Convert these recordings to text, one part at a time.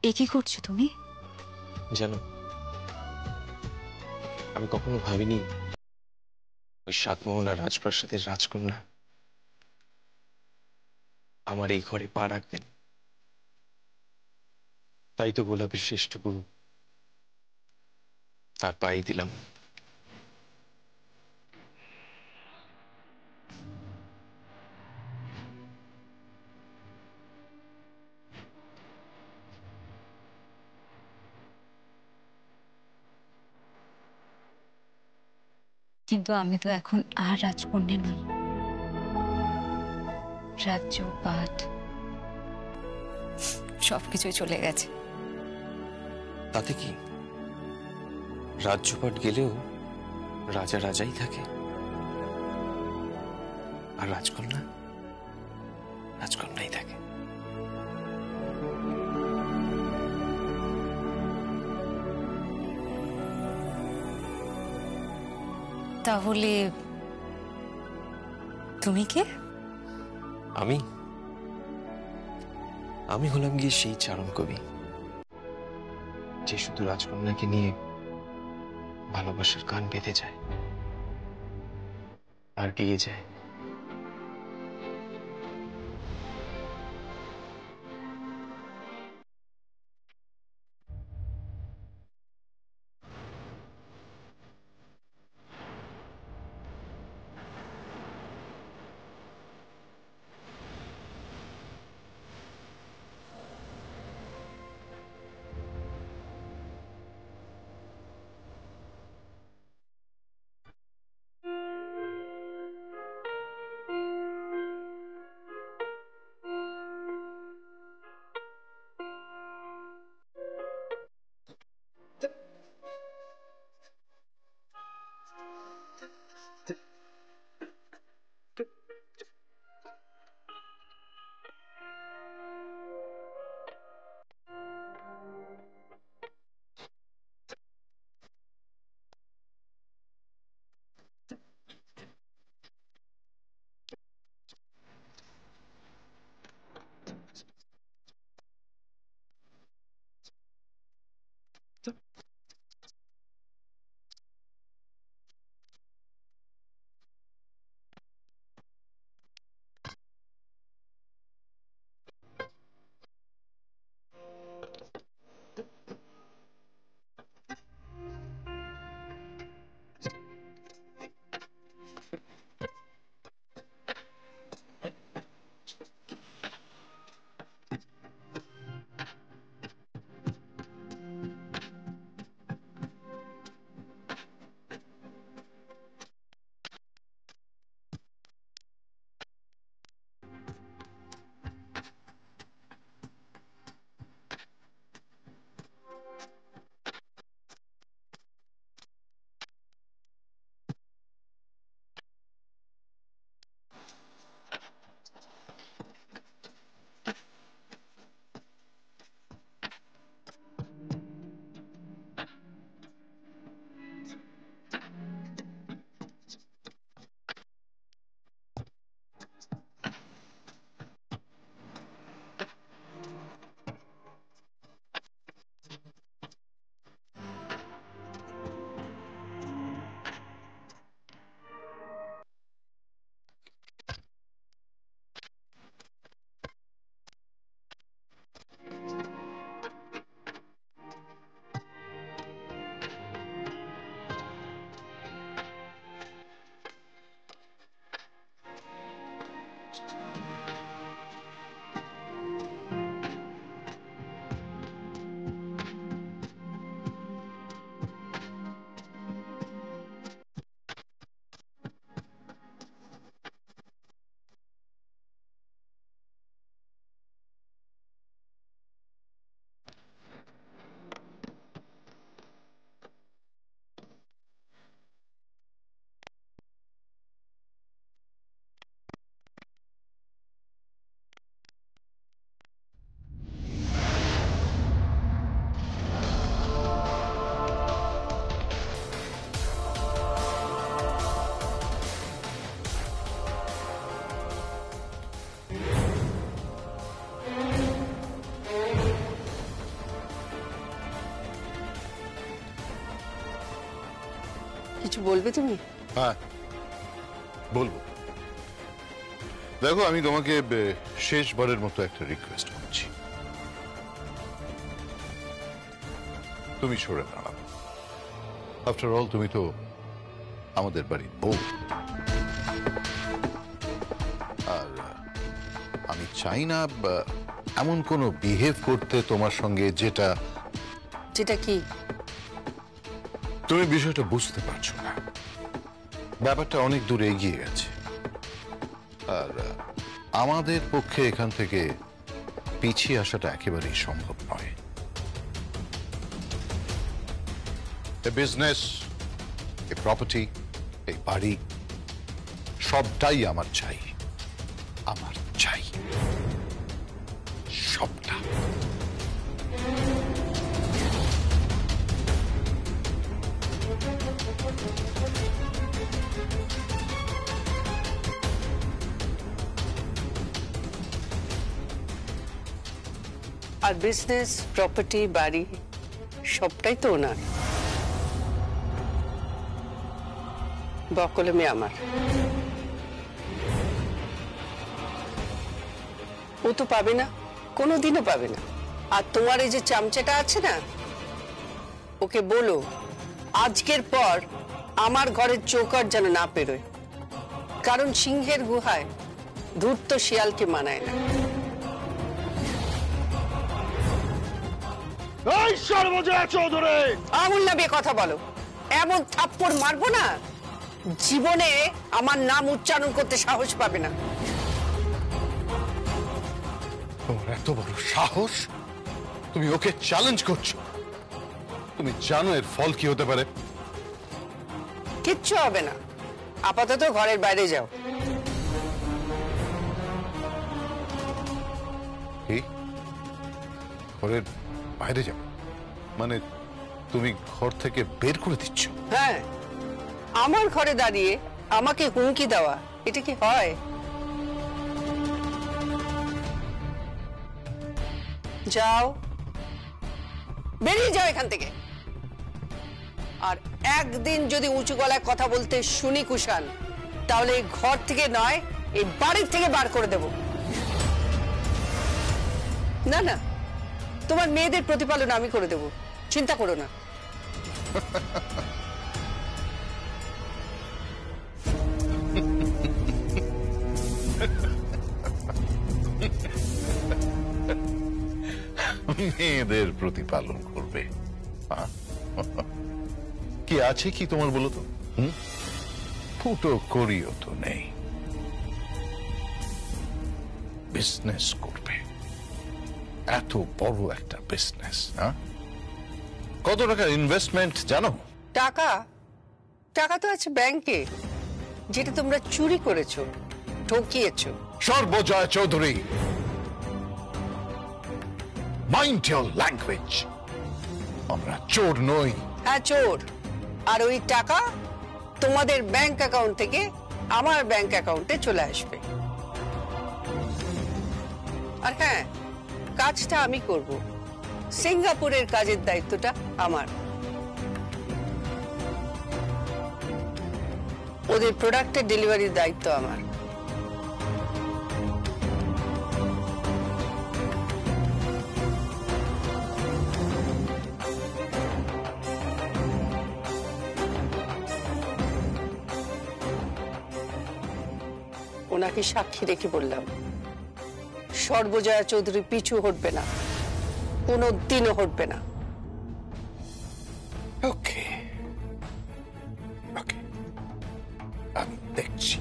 এ কি করছো তুমি? জানো, আমি কখনো ভাবিনি ওই সাতমোহন আর রাজপ্রাসাদের রাজকন্যা আমার এই ঘরে পা রাখবেন। তাই তো গোলাপের শ্রেষ্ঠ গুরু তার পায়ে দিলাম। কিন্তু আমি তো এখন আর রাজকন্যা নই। রাজ্য, পাঠ, সবকিছুই চলে গেছে। তাতে কি, রাজ্যপাট গেলেও রাজা রাজাই থাকে, আর রাজকন্যা রাজকন্যাই থাকে। তাহলে তুমি কে? আমি আমি হলাম গিয়ে সেই চারণ কবি, যে শুধু রাজকন্যাকে নিয়ে ভালোবাসার গান বেঁধে যায় আর গিয়ে যায়। কিছু বলবে তুমি? হ্যাঁ বলবো। দেখো, আমি তোমাকে শেষবারের মতো একটা রিকোয়েস্ট করছি, তুমি সরে দাঁড়াও। আফটার অল তুমি তো আমাদের বাড়ির বউ। আর আমি চাই না এমন কোনো বিহেভ করতে তোমার সঙ্গে যেটা কি? তুমি বিষয়টা বুঝতে পারছো না। ব্যাপারটা অনেক দূর এগিয়ে গেছে, আর আমাদের পক্ষে এখান থেকে পিছিয়ে আসাটা একেবারেই সম্ভব নয়। এ বিজনেস, এ প্রপার্টি, এই বাড়ি সবটাই আমার চাই, আমার চাই সবটা। আর বিজনেস, প্রপার্টি, বাড়ি সবটাই তো ওনার, বকলমে আমার। ও তো পাবে না, কোনোদিনও পাবে না। আর তোমার এই যে চামচাটা আছে না, ওকে বলো আজকের পর আমার ঘরের চৌকাঠ যেন না পেরোয়, কারণ সিংহের গুহায় ধূর্ত শিয়ালকে মানায় না। আঙুল নামিয়ে কথা বলো, এমন থাপ্পড় মারবো না জীবনে আমার নাম উচ্চারণ করতে সাহস পাবে না। তোমার এত বড় সাহস, তুমি ওকে চ্যালেঞ্জ করছো? তুমি জানো এর ফল কি হতে পারে? কিচ্ছু হবে না, আপাতত ঘরের বাইরে যাও। কি? ঘরের বাইরে যাও মানে তুমি ঘর থেকে বের করে দিচ্ছ? হ্যাঁ, আমার ঘরে দাঁড়িয়ে আমাকে হুমকি দেওয়া, এটা কি হয়? যাও, বেরিয়ে যাও এখান থেকে। আর একদিন যদি উঁচু গলায় কথা বলতে শুনি কুষাণ, তাহলে এই ঘর থেকে নয়, এই বাড়ির থেকে বার করে দেব। না না, তোমার মেয়েদের প্রতিপালন আমি করে দেব, চিন্তা করো না। মেয়েদের প্রতিপালন করবে? কি আছে কি তোমার বলো তো? ফুটো করিও তো নেই, বিজনেস করবে, এত বড় একটা বিজনেস। কত টাকা ইনভেস্টমেন্ট জানো? টাকা? টাকা তো আছে ব্যাংকে, যেটা তোমরা চুরি করেছো, ঠকিয়েছো। সর্বজয় চৌধুরী, মাইন্ড ইওর ল্যাঙ্গুয়েজ। আমরা চোর নই। হ্যাঁ চোর। আর ওই টাকা তোমাদের ব্যাংক অ্যাকাউন্ট থেকে আমার ব্যাংক অ্যাকাউন্টে চলে আসবে। আর হ্যাঁ, কাজটা আমি করব, সিঙ্গাপুরের কাজের দায়িত্বটা আমার। ওদের প্রোডাক্টের ডেলিভারির দায়িত্ব আমার। ওনাকে সাক্ষী রেখে বললাম, সর্বজয়া চৌধুরী পিছু হটবে না, কোনোদিনও হটবে না। ওকে ওকে, আমি দেখছি।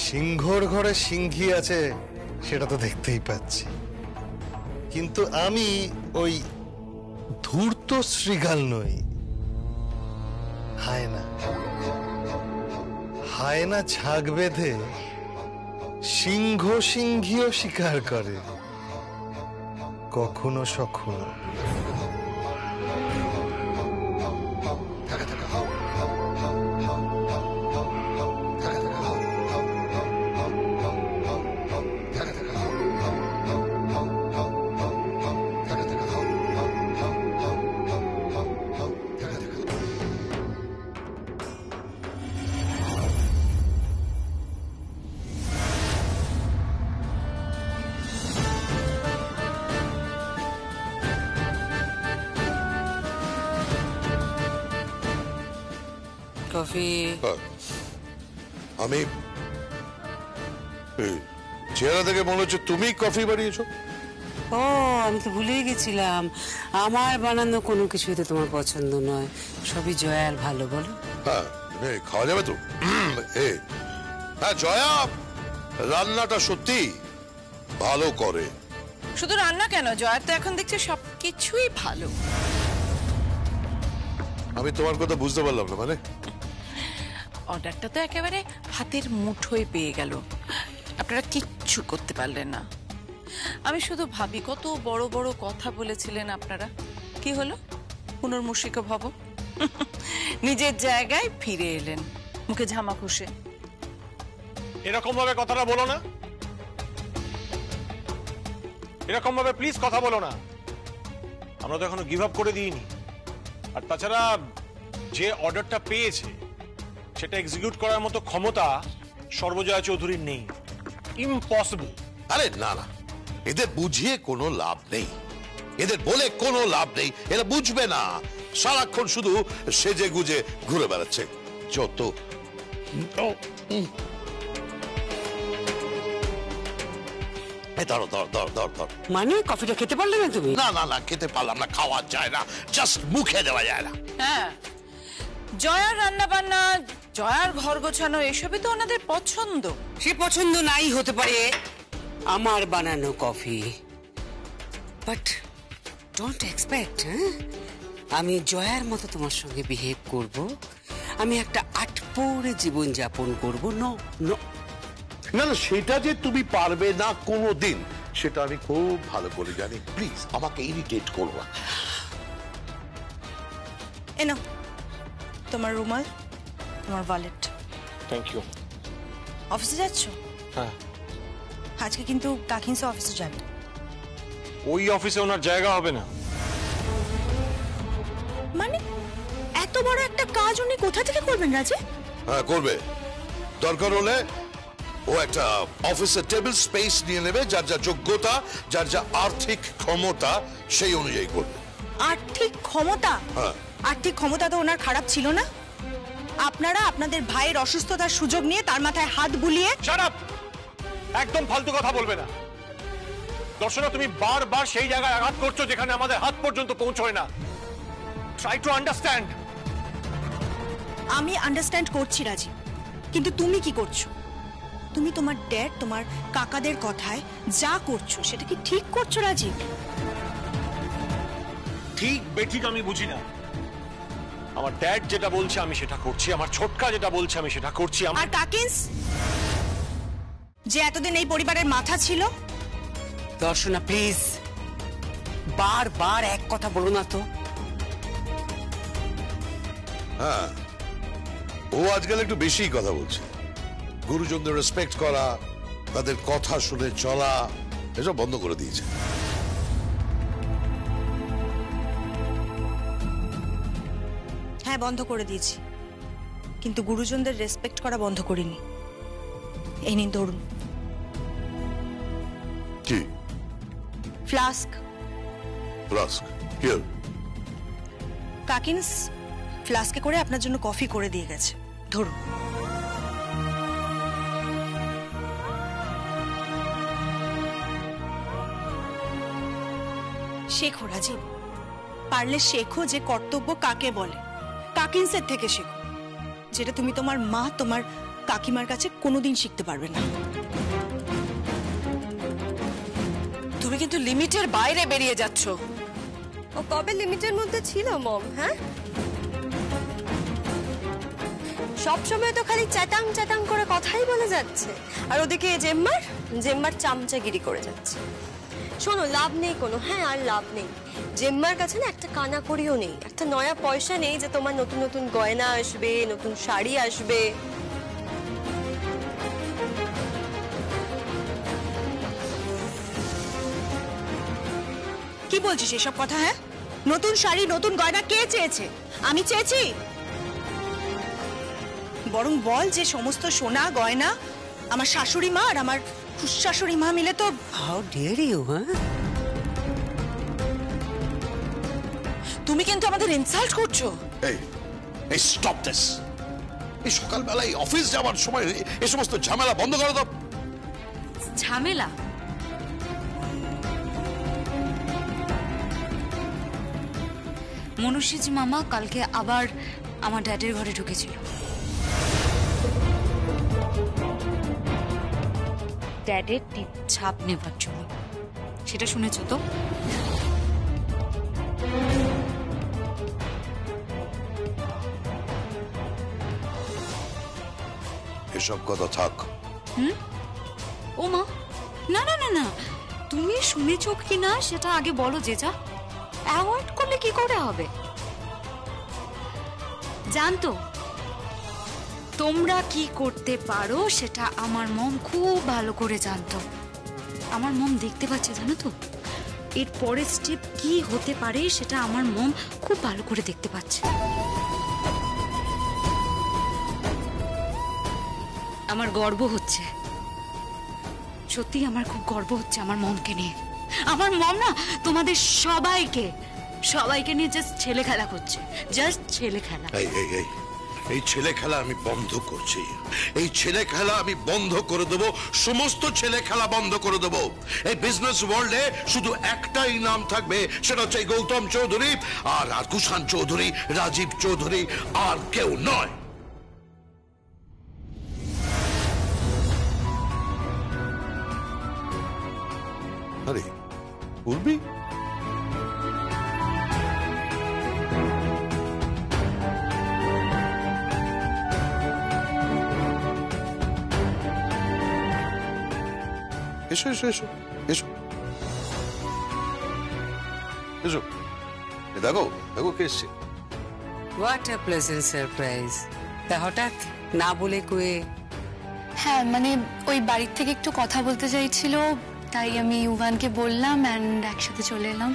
সিংহর ঘরে সিংহী আছে সেটা তো দেখতেই পাচ্ছি, কিন্তু আমি ওই ধূর্ত শৃগাল নই, হায়না। হায়না ঝাঁক বেঁধে সিংহ সিংহীও শিকার করে, কখনো সখনো। কফি। আমি এই, চেহারা থেকে মনে হচ্ছে তুমি কফি বানিয়েছো। ও, আমি তো ভুলেই গেছিলাম, আমার বানানো কোনো কিছুই তো তোমার পছন্দ নয়, সবই জয়ার ভালো। বলো। হ্যাঁ, খাওয়া যাবে তো। হ্যাঁ জয়া রান্নাটা সত্যি ভালো করে। শুধু রান্না কেন, জয়ার তো এখন দেখছি সবকিছুই ভালো। আমি তোমার কথা বুঝতে পারলাম না। মানে অর্ডারটা তো একেবারে হাতের মুঠোয় পেয়ে গেল, আপনারা কিচ্ছু করতে পারলেন না। আমি শুধু ভাবি কত বড় বড় কথা বলেছিলেন আপনারা, কি হলো? পুনর্মূষিক ভব। নিজের জায়গায় ফিরে এলেন মুখে ঝামা ঘষে। এরকম ভাবে কথাটা বলো না, এরকম ভাবে প্লিজ কথা বলো না। আমরা তো এখনো গিভ আপ করে দিইনি। আর তাছাড়া যে অর্ডারটা পেয়েছে সেটা এক্সিকিউট করার মতো ক্ষমতা সর্বজয়া চৌধুরীর নেই। ইম্পসিবল। আরে না না, এদের বুঝিয়ে কোনো লাভ নেই, এদের বলে কোনো লাভ নেই। এরা বুঝবে না, সারাক্ষণ শুধু সেজে গুজে ঘুরে বেড়াচ্ছে যত। মানে কফিটা খেতে পারলে না তুমি? না না না, খেতে পারলাম না, খাওয়া যায় না, জাস্ট মুখে দেওয়া যায় না। হ্যাঁ, জয়ার রান্না বান্না, জয়ার ঘর গোছানো এসবই তো ওনাদের পছন্দ। সে পছন্দ নাই হতে পারে আমার বানানো কফি, বাট ডোন্ট এক্সপেক্ট আমি জয়ার মতো তোমার সঙ্গে বিহেভ করব, আমি একটা আটপৌরে জীবন যাপন করব। নো নো, না না, সেটা যে তুমি পারবে না কোনোদিন, সেটা আমি খুব ভালো করে জানি। প্লিজ আমাকে ইরিটেট করো না। এনো তোমার রুমাল, তোমার ওয়ালেট। Thank you. অফিসে যাচ্ছ? হ্যাঁ। আজকে কিন্তু কাকিনসে অফিসে যাবে। ওই অফিসে ওনার জায়গা হবে না। মানে এত বড় একটা কাজ উনি কোথা থেকে করবেন রাজে? হ্যাঁ করবে, দরকার হলে ও একটা অফিসের টেবিল স্পেস নিয়ে নেবে, যার যা যোগ্যতা, যার যা আর্থিক ক্ষমতা সেই অনুযায়ী করবে। আর্থিক ক্ষমতা? হ্যাঁ। আর্থিক ক্ষমতা তো ওনার খারাপ ছিল না। আপনারা আপনাদের ভাইয়ের অসুস্থতার সুযোগ নিয়ে তার মাথায় হাত বুলিয়ে। Shut up! একদম ফালতু কথা বলবে না। দর্শনা, তুমি বারবার সেই জায়গায় আঘাত করছো যেখানে আমাদের হাত পর্যন্ত পৌঁছয় না। Try to understand. আমি আন্ডারস্ট্যান্ড করছি রাজীব, কিন্তু তুমি কি করছো? তুমি তোমার ড্যাড, তোমার কাকাদের কথায় যা করছো সেটা কি ঠিক করছো রাজীব? ঠিক বেঠিক আমি বুঝি না। আমার ড্যাড যেটা বলছে আমি সেটা করছি, আমার ছোটকা যেটা বলছে আমি সেটা করছি। আর কাকিন্স যে এতদিন এই পরিবারের মাথা ছিল। দর্শনা প্লিজ বারবার এক কথা বলো না তো। হ্যাঁ, ও আজকাল একটু বেশি কথা বলছে। গুরুজনদের রেসপেক্ট করা, তাদের কথা শুনে চলা, এসব বন্ধ করে দিয়েছে। হ্যাঁ, বন্ধ করে দিয়েছি, কিন্তু গুরুজনদের রেসপেক্ট করা বন্ধ করিনি। এই নিন ধরুন কি? ফ্লাস্ক। ফ্লাস্ক? হিয়ার। কাকিন্স ফ্লাস্কে করে আপনার জন্য কফি করে দিয়ে গেছে, ধরুন। শেখো রাজীব, পারলে শেখো যে কর্তব্য কাকে বলে। কাকিন্সের থেকে শেখো, যেটা তুমি তোমার মা, তোমার কাকিমার কাছে কোনোদিন শিখতে পারবে না। তুমি কিন্তু লিমিটের বাইরে বেরিয়ে যাচ্ছ। ও কবে লিমিটের মধ্যে ছিল মম? হ্যাঁ, সবসময় তো খালি চ্যাটাং চ্যাটাং করে কথাই বলে যাচ্ছে, আর ওদিকে জেম্মার চামচাগিরি করে যাচ্ছে। শোনো, লাভ নেই কোনো। হ্যাঁ, আর লাভ নেই। জেম্মার কাছে না একটা কানা করিও নেই, একটা নয়া পয়সা নেই যে তোমার নতুন নতুন গয়না আসবে, নতুন শাড়ি আসবে। কি বলছিস এসব কথা? হ্যাঁ, নতুন শাড়ি, নতুন গয়না কে চেয়েছে? আমি চেয়েছি? বরং বল যে সমস্ত সোনা গয়না আমার শাশুড়ি মা আর আমার শাশুড়ি মা মিলে তো। How dare you! হ্যাঁ, তুমি কিন্তু আমাদের ইনসাল্ট করছো। এই স্টপ দিস। এই সকালবেলায় অফিস যাওয়ার সময় এ সমস্ত ঝামেলা বন্ধ করে দাও। ঝামেলা? মনুষ্যজ মামা কালকে আবার আমার ড্যাডের ঘরে ঢুকেছিল। ড্যাডের টিপ ছাপ নেবার জন্য। সেটা শুনেছো তো? এসব কথা থাক। ও মা, না না না না, তুমি শুনেছো কি না সেটা আগে বলো। যেটা অ্যাভয়েড করলে কি করে হবে? জানতো তোমরা কি করতে পারো সেটা আমার মম খুব ভালো করে জানতো। আমার মম দেখতে পাচ্ছে, জানো তো, এর পরের স্টেপ কি হতে পারে সেটা আমার মম খুব ভালো করে দেখতে পাচ্ছে। আমার গর্ব হচ্ছে, সত্যি আমার খুব গর্ব হচ্ছে আমার মমকে নিয়ে। আমার মম না তোমাদের সবাইকে নিয়ে জাস্ট ছেলে খেলা করছে, জাস্ট ছেলে খেলা। এই ছেলে খেলা আমি বন্ধ করছি। এই ছেলে খেলা আমি বন্ধ করে দেবো, সমস্ত ছেলে খেলা বন্ধ করে দেবো। এই বিজনেস ওয়ার্ল্ডে শুধু একটাই নাম থাকবে, সেটা হচ্ছে গৌতম চৌধুরী। আর কুষাণ চৌধুরী, রাজীব চৌধুরী, আর কেউ নয়। আরে উর্বি, এসো এসো এসো এসো এসো। দেখো দেখো কে এসছে। What a pleasant surprise. তা হঠাৎ না বলে কয়ে? হ্যাঁ, মানে ওই বাড়ির থেকে একটু কথা বলতে চাইছিল, তাই আমি ইউভানকে বললাম এন্ড একসাথে চলে এলাম।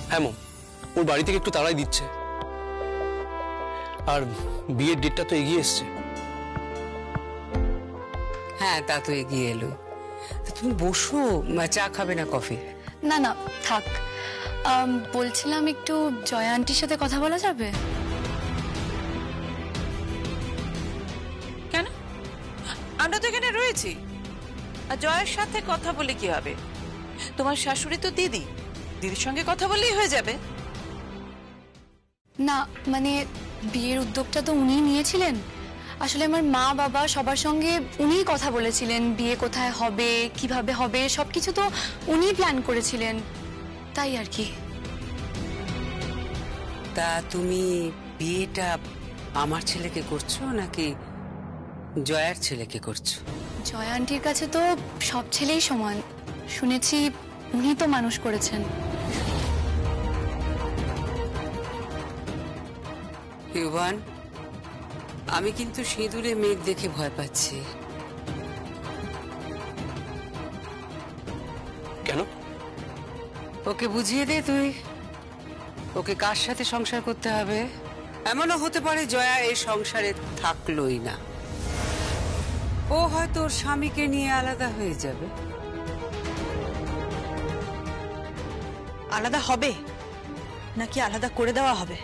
হ্যাঁ মম, ওর বাড়ি থেকে একটু তাড়াই দিচ্ছে, আর বিয়ের ডেটটা তো এগিয়ে এসছে। হ্যাঁ, তা তো এগিয়ে এলো। তুমি বসো, চা খাবে না কফি? না না থাক, বলছিলাম একটু জয়া আন্টির সাথে কথা বলা যাবে? কেন? আমরা তো এখানে রয়েছি, আর জয়ের সাথে কথা বলে কি হবে? তোমার শাশুড়ি তো দিদির সঙ্গে কথা বললেই হয়ে যাবে। না মানে বিয়ের উদ্যোগটা তো উনিই নিয়েছিলেন। আসলে আমার মা বাবা সবার সঙ্গে উনিই কথা বলেছিলেন, বিয়ে কোথায় হবে, কিভাবে হবে, সবকিছু তো উনিই প্ল্যান করেছিলেন, তাই আর কি। তা তুমি বিয়েটা আমার ছেলেকে করছো নাকি জয়ার ছেলেকে করছো? জয়া আন্টির কাছে তো সব ছেলেই সমান, শুনেছি উনি তো মানুষ করেছেন। ইউভান, আমি কিন্তু সিঁদুরে মেঘ দেখে ভয় পাচ্ছি। কেন? ওকে বুঝিয়ে দে তুই, ওকে কার সাথে সংসার করতে হবে। এমনও হতে পারে জয়া এই সংসারে থাকলোই না, ও হয়তো ওর স্বামীকে নিয়ে আলাদা হয়ে যাবে। আলাদা হবে নাকি আলাদা করে দেওয়া হবে?